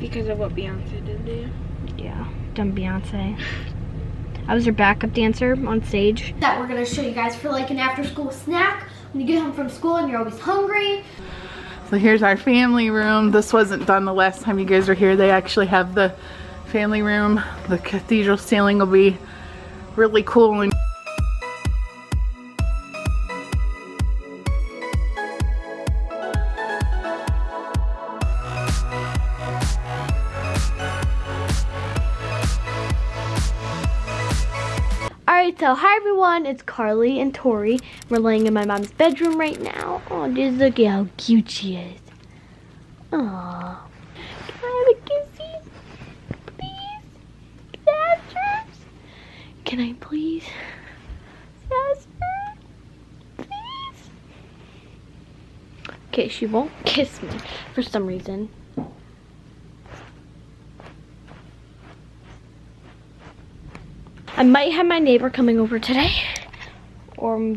Because of what Beyonce did to you? Yeah, dumb Beyonce. I was her backup dancer on stage. That we're gonna show you guys for like an after school snack when you get home from school and you're always hungry. So here's our family room. This wasn't done the last time you guys were here. They actually have the family room. The cathedral ceiling will be really cool. And Alright, so hi everyone, it's Karli and Tori. We're laying in my mom's bedroom right now. Oh, just look at how cute she is. Aww. Can I have a kissy? Please? Sisters? Can I please? Sisters? Please? Okay, she won't kiss me for some reason. I might have my neighbor coming over today, or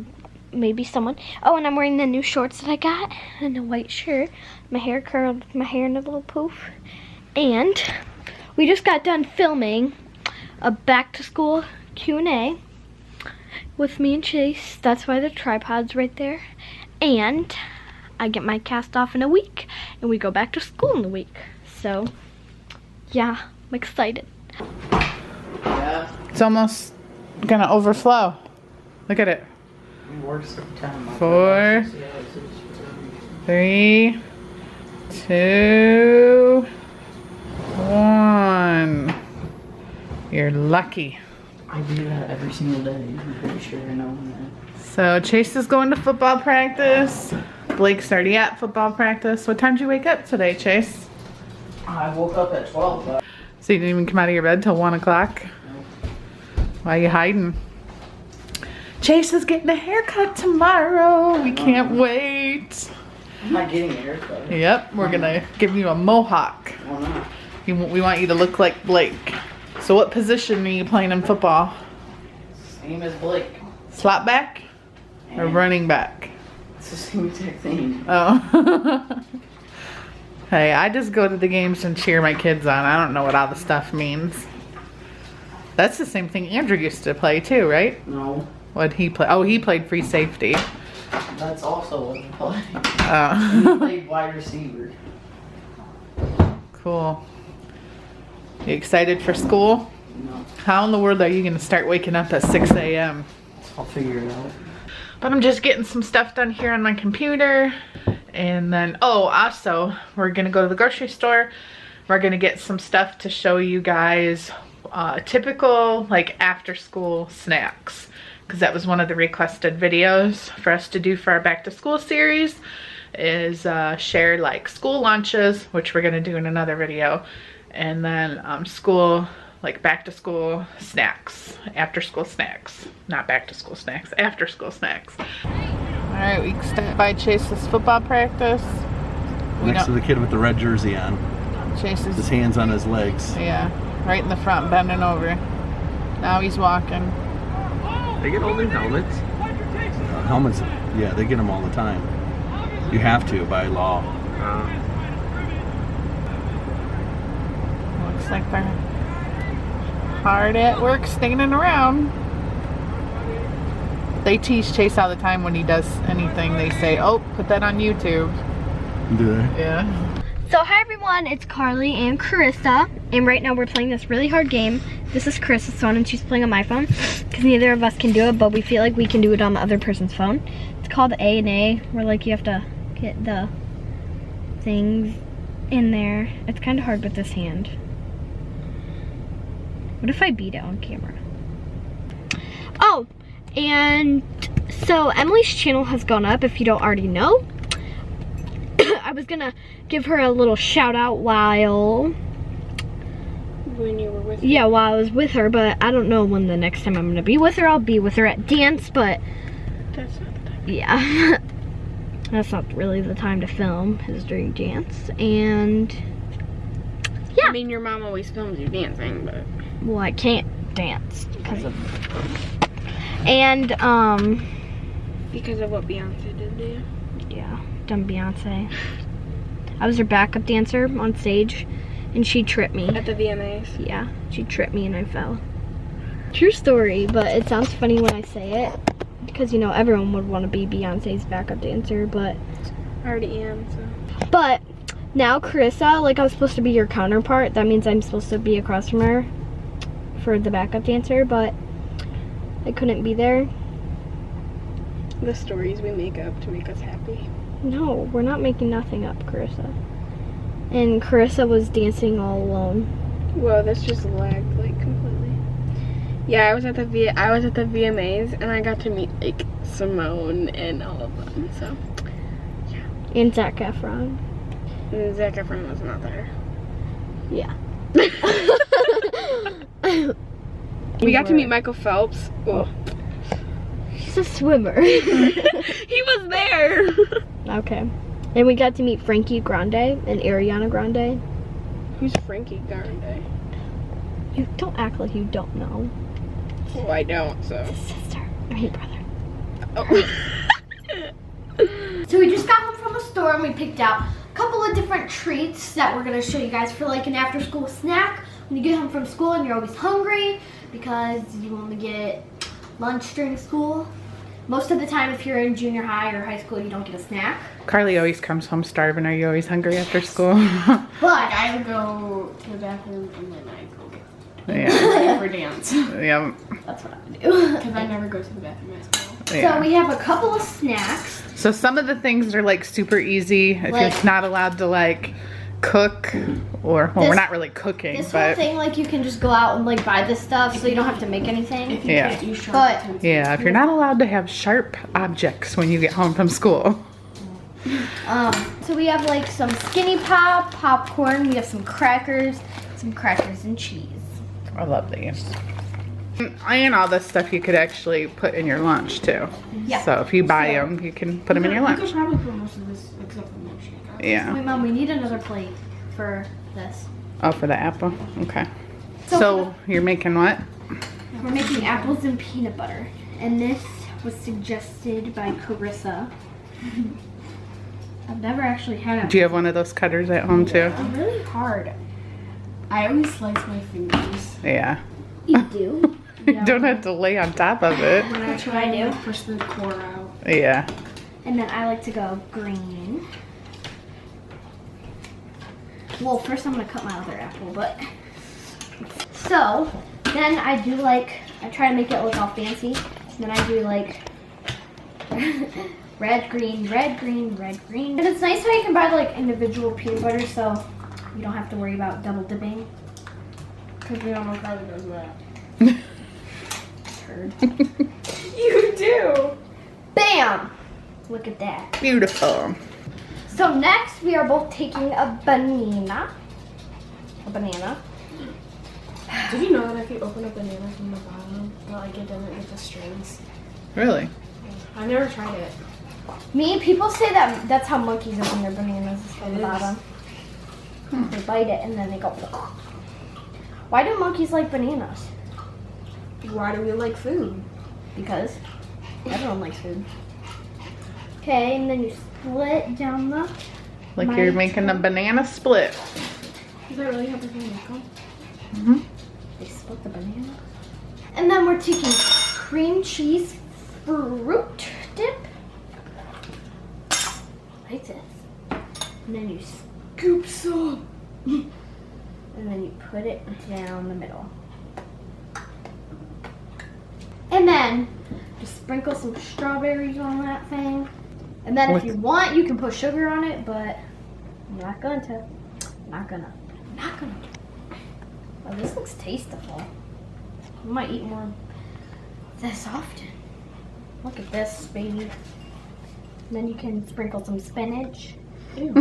maybe someone. Oh, and I'm wearing the new shorts that I got, and a white shirt. My hair curled, my hair in a little poof. And we just got done filming a back to school Q&A with me and Chase. That's why the tripod's right there. And I get my cast off in a week, and we go back to school in a week. So, yeah, I'm excited. it's almost gonna overflow. Look at it. 4, 3, 2, 1. You're lucky. I do that every single day. I'm pretty sure I know that. So Chase is going to football practice. Blake's already at football practice. What time did you wake up today, Chase? I woke up at 12. But So you didn't even come out of your bed till 1 o'clock? Why are you hiding? Chase is getting a haircut tomorrow. We can't wait. I'm not getting a haircut. Yep, we're gonna give you a mohawk. Why not? We want you to look like Blake. So what position are you playing in football? Same as Blake. Slot back or And running back? it's the same exact thing. Oh. Hey, I just go to the games and cheer my kids on. I don't know what all the stuff means. That's the same thing Andrew used to play too, right? No, What'd he play? Oh, he played free safety. that's also what I play. Oh. He played wide receiver. Cool. You excited for school? No, How in the world are you going to start waking up at 6 a.m.? I'll figure it out. But I'm just getting some stuff done here on my computer. And then, oh, also, we're going to go to the grocery store. We're going to get some stuff to show you guys typical, like, after-school snacks. Because that was one of the requested videos for us to do for our back-to-school series. Is share, like, school lunches, which we're going to do in another video. And then school, like, back-to-school snacks. After-school snacks. Not back-to-school snacks. After-school snacks. Alright, we stopped by Chase's football practice. Next to the kid with the red jersey on. Chase's, His hands on his legs. yeah, right in the front, bending over. Now he's walking. They get all new helmets. Helmets, yeah, they get them all the time. You have to by law. Looks like they're hard at work standing around. They tease Chase all the time when he does anything. They say, oh, put that on YouTube. Do they? Yeah. So hi everyone, it's Karli and Carissa, and right now we're playing this really hard game. This is Carissa's phone and she's playing on my phone because neither of us can do it, but we feel like we can do it on the other person's phone. It's called A&A, where like you have to get the things in there. It's kind of hard with this hand. What if I beat it on camera? Oh, and so Emily's channel has gone up, if you don't already know. I was gonna give her a little shout out while When you were with her? Yeah, while I was with her, but I don't know when the next time I'm gonna be with her. I'll be with her at dance, but That's not the time. yeah. That's not really the time to film, is during dance. And yeah. I mean, your mom always films you dancing, but Well, I can't dance because of and because of what Beyonce did to you? yeah, dumb Beyonce. I was her backup dancer on stage, and she tripped me. At the VMAs. Yeah, she tripped me and I fell. True story, but it sounds funny when I say it because, you know, everyone would want to be Beyonce's backup dancer, but I already am, so. But now Carissa, like, I'm supposed to be your counterpart. That means I'm supposed to be across from her for the backup dancer, but I couldn't be there. The stories we make up to make us happy. No, we're not making nothing up, Carissa. And Carissa was dancing all alone. Whoa, that's just lagged like completely. Yeah, I was at the VMAs and I got to meet like Simone and all of them. So And Zac Efron. and Zac Efron was not there. Yeah. We got to meet Michael Phelps. Oh. He's a swimmer. He was there. Okay. And we got to meet Frankie Grande and Ariana Grande. Who's Frankie Grande? You don't act like you don't know. Oh, I don't. So. His sister. I mean brother. Oh. So we just got home from the store and we picked out a couple of different treats that we're gonna show you guys for like an after school snack. When you get home from school and you're always hungry because you only get lunch during school. Most of the time if you're in junior high or high school you don't get a snack. Carly always comes home starving. Are you always hungry after school? But I would go to the bathroom and then I go get Yeah. for dance. Yeah. that's what I would do. Because I never go to the bathroom at school. Yeah. So we have a couple of snacks. So some of the things are like super easy if Like- you're not allowed to like cook or, well, we're This- not really cooking, This whole but thing, like you can just go out and like buy this stuff so you don't have to make anything. yeah. But Yeah, if you're not allowed to have sharp objects when you get home from school. so we have like some skinny pop, popcorn, we have some crackers and cheese. I love these. And all this stuff you could actually put in your lunch too. Yeah. So if you buy them, you can put them in your You lunch. could probably put most of this except for milkshake. Yeah. Wait, Mom, we need another plate for this. Oh, for the apple? Okay. So- So you're making what? We're making apples and peanut butter. And this was suggested by Carissa. I've never actually had it. Do you have one of those cutters at home too? It's really hard. I always slice my fingers. Yeah. You do? You don't have to lay on top of it. When I That's try what I do. to push the core out. Yeah. And then I like to go green. Well, first I'm gonna cut my other apple, but. So, then I do like, I try to make it look all fancy. Then I do like red, green, red, green, red, green. And it's nice how you can buy like individual peanut butter so you don't have to worry about double dipping. Because we don't know Karli does that. Turd. You do! Bam! Look at that. Beautiful. So next we are both taking a banana. Did you know that if you open a banana from the bottom, that like it doesn't get the strings? Really? I never tried it. People say that that's how monkeys open their bananas is from the It is. bottom. They bite it and then they go. Why do monkeys like bananas? Why do we like food? Because everyone likes food. Okay, and then you split down the. Like My you're making a banana split. Is that really how we're gonna make them? Mm-hmm. They split the banana. And then we're taking cream cheese fruit dip. Like this. And then you scoop some. And then you put it down the middle. And then just sprinkle some strawberries on that thing. And then if you want, you can put sugar on it, but I'm not going to. Not gonna. Oh, this looks tasteful. I might eat more of this often. Look at this, baby. And then you can sprinkle some spinach. Ew.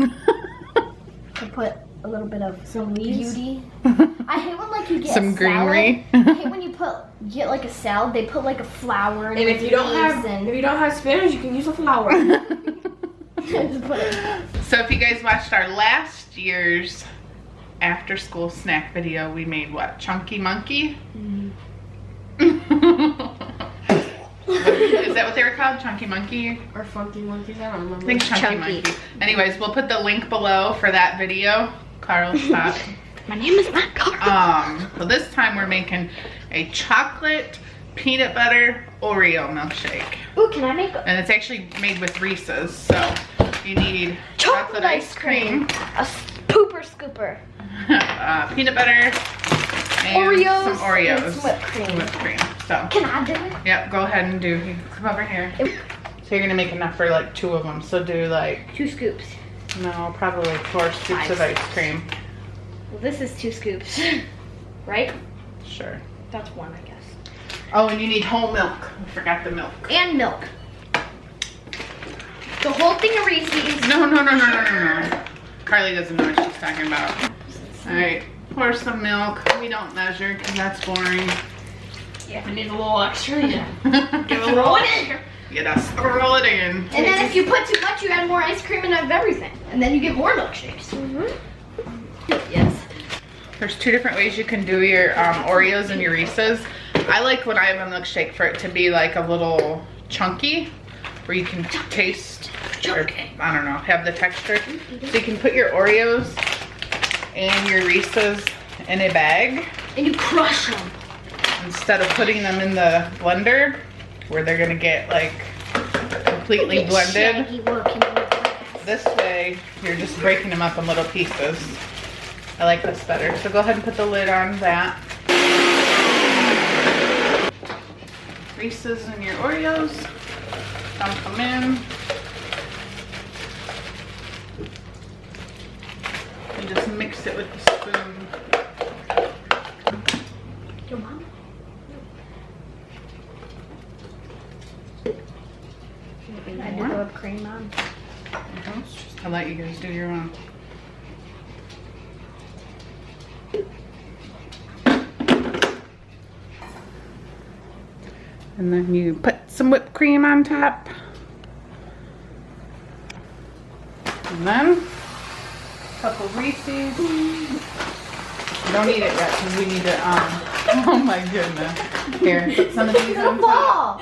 To put a little bit of Some leaves? beauty. I hate when like you get Some a salad. greenery. I hate when you get like a salad. They put like a flower and And if you don't have spinach, you can use a flour. just put it. So if you guys watched our last year's after school snack video, we made what? Chunky Monkey? Is that what they were called? Chunky Monkey? Or funky monkeys, I don't I remember. think Chunky Chunky. Monkey. Anyways, we'll put the link below for that video. Carl, stop. My name is not Karli. So this time we're making a chocolate peanut butter Oreo milkshake. Ooh, can I make And it's actually made with Reese's, so you need chocolate ice cream, a pooper scooper, peanut butter, and Oreos, some Oreos, and some whipped cream. Whipped cream. So Can I do it? yep, go ahead and do. You come over here. So you're gonna make enough for like 2 of them. So do like 2 scoops. no, probably like 4 scoops of ice cream. Well, this is 2 scoops, right? Sure. That's 1, I guess. Oh, and you need whole milk. I forgot the milk. And milk. The whole thing of Reese's. No. Karli doesn't know what she's talking about. All right, pour some milk. We don't measure because that's boring. Yeah, if it needs a little extra, yeah. Throw it in. You just throw it in. And then if you put too much, you add more ice cream and of everything. And then you get more milkshakes. Yes. There's 2 different ways you can do your Oreos and your Reese's. I like when I have a milkshake for it to be like a little chunky, where you can taste, or, I don't know, have the texture. So you can put your Oreos and your Reese's in a bag. And you crush them. Instead of putting them in the blender, where they're gonna get like completely blended. This way, you're just breaking them up in little pieces. I like this better. So go ahead and put the lid on that. Reese's and your Oreos. Dump them in. And just mix it with the spoon. Your mom? I do the whipped cream on. I'll let you guys do your own. And then you put some whipped cream on top. And then a couple Reese's. Don't eat it yet because we need it oh my goodness. Here, put some of these on top.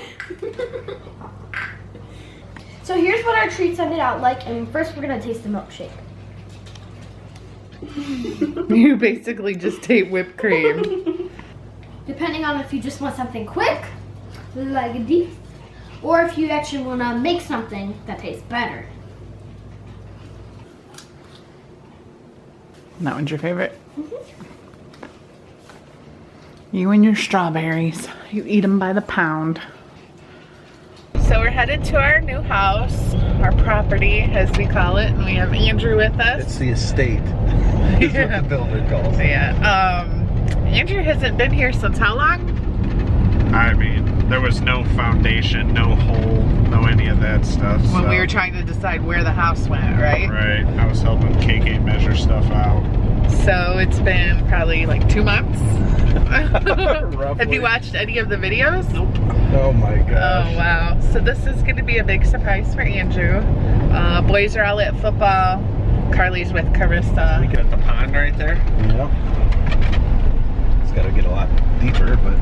So here's what our treats ended out like, and first we're gonna taste the milkshake. You basically just ate whipped cream. Depending on if you just want something quick, like this, or if you actually want to make something that tastes better. That one's your favorite? You and your strawberries. You eat them by the pound. So we're headed to our new house, our property as we call it, and we have Andrew with us. It's the estate. Is what the builder calls it. Yeah. Andrew hasn't been here since how long? I mean, there was no foundation, no hole, no any of that stuff. When we were trying to decide where the house went, right? Right. I was helping KK measure stuff out. So it's been probably like 2 months. Roughly. Have you watched any of the videos? Nope. Oh my gosh. Oh wow. So this is going to be a big surprise for Andrew. Boys are all at football. Karli's with Carissa. We got the pond right there. Yep. It's got to get a lot deeper, but...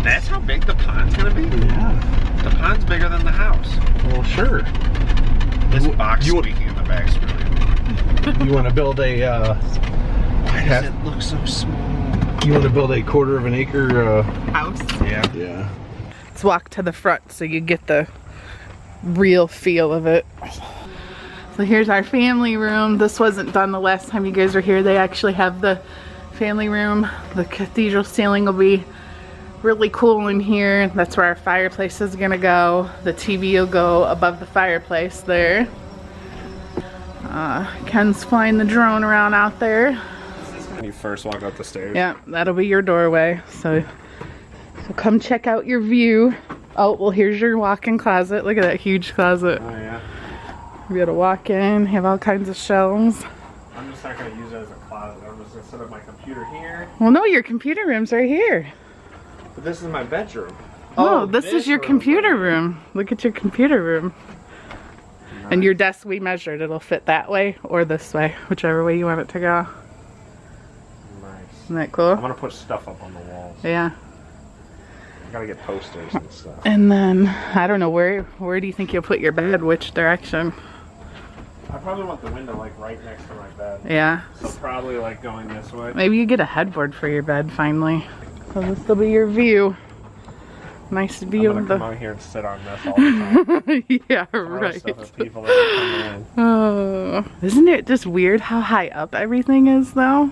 That's how big the pond's gonna be? Yeah. The pond's bigger than the house. Well, sure. This box squeaking in the back's really... You want to build a... Why does it look so small? You want to build a 1/4 acre... House. Yeah. Yeah. Let's walk to the front so you get the real feel of it. So here's our family room. This wasn't done the last time you guys were here. They actually have the family room. The cathedral ceiling will be really cool in here. That's where our fireplace is gonna go. The TV will go above the fireplace there. Ken's flying the drone around out there. When you first walk up the stairs. Yeah, that'll be your doorway. So come check out your view. Oh, well, here's your walk-in closet. Look at that huge closet. Oh yeah. We gotta walk in, have all kinds of shelves. I'm just not gonna use it as a closet. I'm just gonna set up my computer here. Well, no, your computer room's right here. But this is my bedroom. Oh, this is your computer room. Look at your computer room. Nice. And your desk, we measured. It'll fit that way or this way, whichever way you want it to go. Nice. Isn't that cool? I'm gonna put stuff up on the walls. Yeah. I gotta get posters and stuff. And then, I don't know, where do you think you'll put your bed? Which direction? I probably want the window like right next to my bed. Yeah. So probably like going this way. Maybe you get a headboard for your bed finally. So this will be your view. Nice view I'm of gonna the. come out here and sit on this all the time. Yeah, All the right. stuff with people that are coming in. Oh, isn't it just weird how high up everything is though?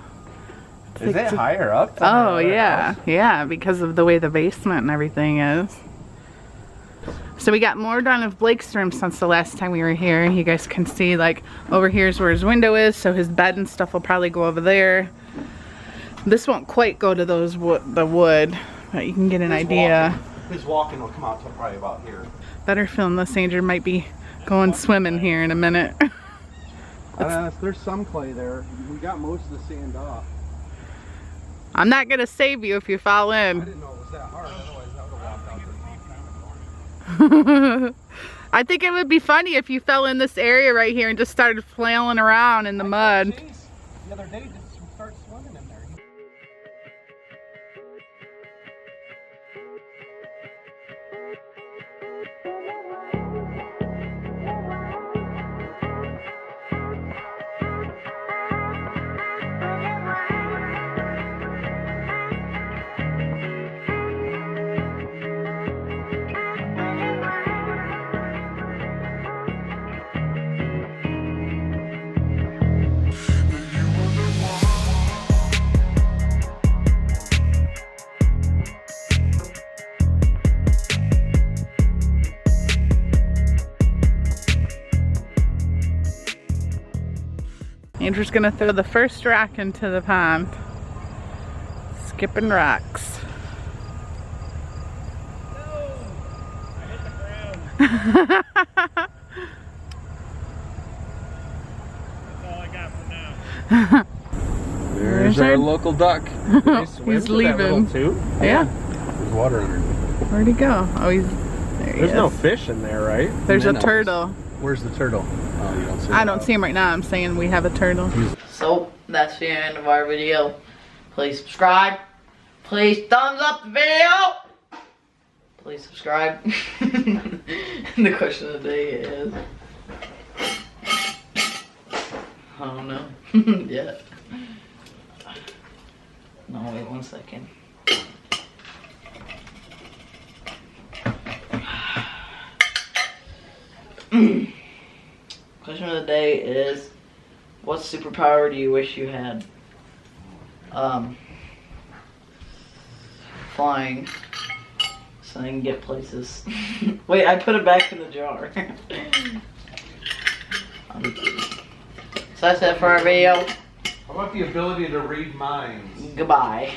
It's Is like it higher up? Than Oh our yeah, house? yeah, because of the way the basement and everything is. So we got more done of Blake's room since the last time we were here. You guys can see like over here is where his window is, so his bed and stuff will probably go over there. This won't quite go to those the wood, but you can get an idea. His walking will come out to probably about here. Better film this. Andrew might be going swimming here in a minute. There's some clay there. We got most of the sand off. I'm not gonna save you if you fall I in. didn't know it was that hard. Otherwise, I would have walked out there. I think it would be funny if you fell in this area right here and just started flailing around in the mud. The other day, just start swimming in there. Andrew's gonna throw the first rock into the pond. Skipping rocks. There's our local duck. He's leaving. Yeah. There's water underneath. Where'd he go? Oh, he's there. There's no fish in there, right? There's a Minnows. turtle. Where's the turtle? Oh, you don't see I don't see him right now. I'm saying we have a turtle. So that's the end of our video. Please subscribe. Please thumbs up the video. Please subscribe. The question of the day is, I don't know. Yeah. No, wait 1 second. Question of the day is, what superpower do you wish you had? Flying. So I can get places. Wait, I put it back in the jar. So that's it for our video. How about the ability to read minds? Goodbye.